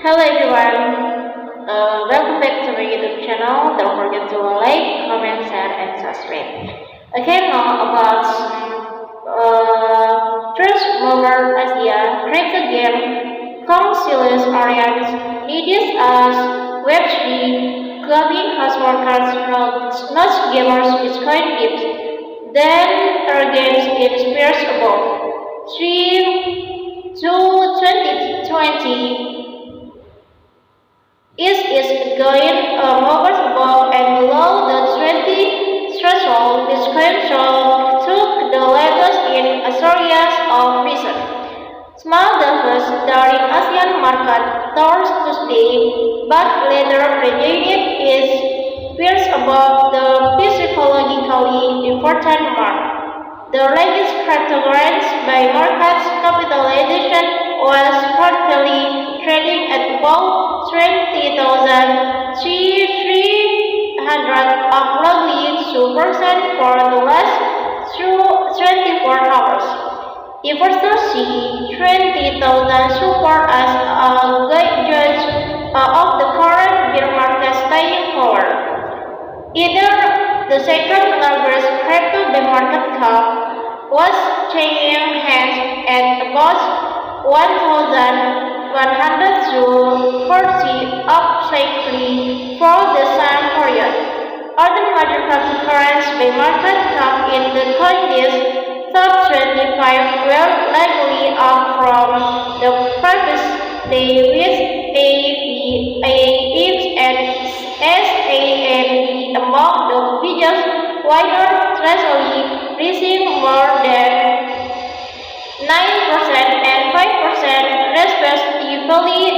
Hello everyone, welcome back to my YouTube channel. Don't forget to like, comment, share, and subscribe. Okay, now about first mover Asia crypto game Consilius Arians. It is as Web3 clubbing has workers not gamers Bitcoin gift. Then games in spheres above 3 to 2020 is going over above and below the 20 threshold. Bitcoin took the latest in a series of recent small dives during Asian market tours Tuesday, but later regained its peers above the psychologically important mark. The latest categorized by market capitalization was currently trading at about 20,300, up roughly 2% for the last 24 hours. Investors see 20,000 support as a gauge of the current bear market staying power. Either the second largest crypto bear market cap was changing hands at about 1,140, up slightly for the same period. Other major cryptocurrencies by market cap in the coindesk top 25 were likely up from the previous day, with AVAX and SAND among the biggest, wider treasury rising more than 9% and 5% respectively.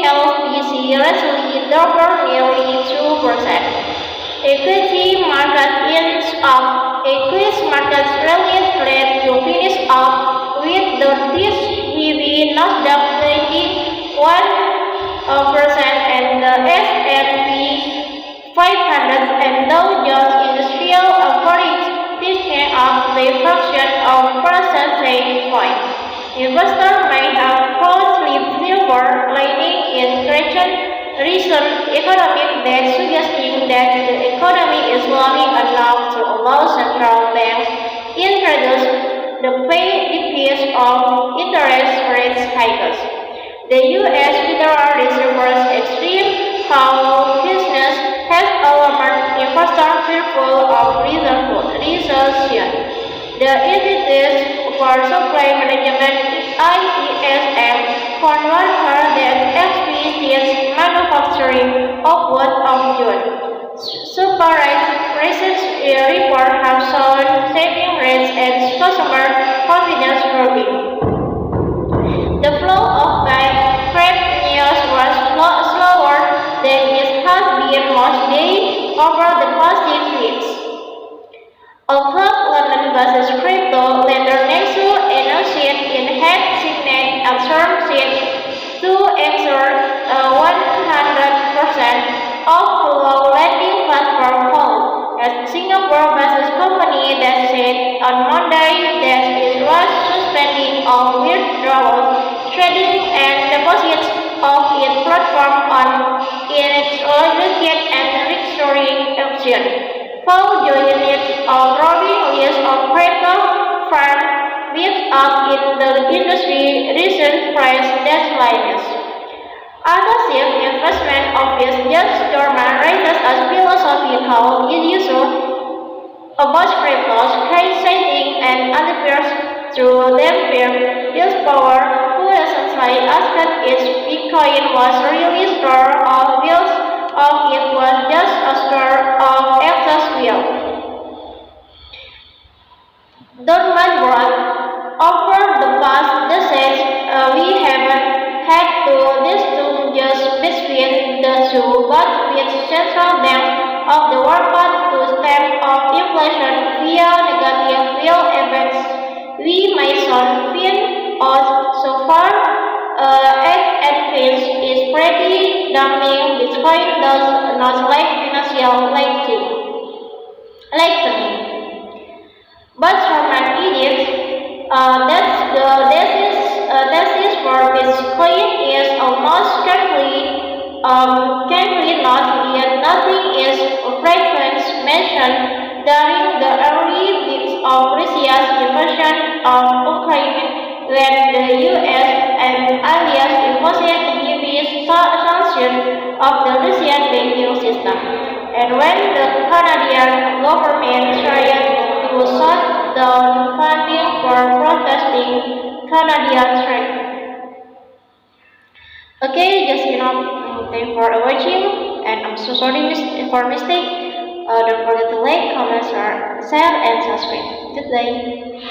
LPC recently doubled nearly 2%. Equity market ends up. Equity markets rallied flat to finish up, with the heavy Nasdaq gaining 1% and the S&P 500 and Dow Jones Industrial Average taking up by fraction of percentage point. Investors may have found silver lining in recent economic data suggesting that the economy is slowing enough to allow central banks introduce the pace of interest rate hikes. The U.S. Federal Reserve's extreme hawkishness has alarmed investors fearful of recession. The Institute for Supply Management (ISM) found workers that experienced manufacturing output of June. Supercharge research reports have shown saving rates and customer confidence growing. The flow of bank news was slower than it has been most days over the past 6 weeks. Although London-based crypto lender Nexo announced it had signed a term sheet to ensure 100% of flow lending platform hold, as Singapore-based company that said on Monday that it was suspending all withdrawals, trading, and deposits of its platform on its allocated and restoring option. Paul joined it a growing list of crypto firms built up in the industry recent price deadlines. Aggressive investment office Judge Dorman raises a philosophical issue about cryptos, citing and appears through them firm Willpower, who essentially asked if Bitcoin was really store of wealth or it was just a store of excess wealth. Dorman brought over the past decades, we haven't had to distinguish between the two, but with central banks of the world to stem off inflation via negative real effects, we may soon find out so far. Advance is pretty damning. Bitcoin does not like financial lightning. But Herman edits that this for Bitcoin is almost certainly can we not yet nothing is frequently mentioned during the early weeks of Russia's invasion of Ukraine when the US and allies imposed heavy sanctions of the Russian banking system, and when the Canadian government tried to shut down funding for protesting Canadian trade. Okay, just thank you for watching, and I'm so sorry for mistake. Don't forget to like, comment, share, and subscribe. Good day.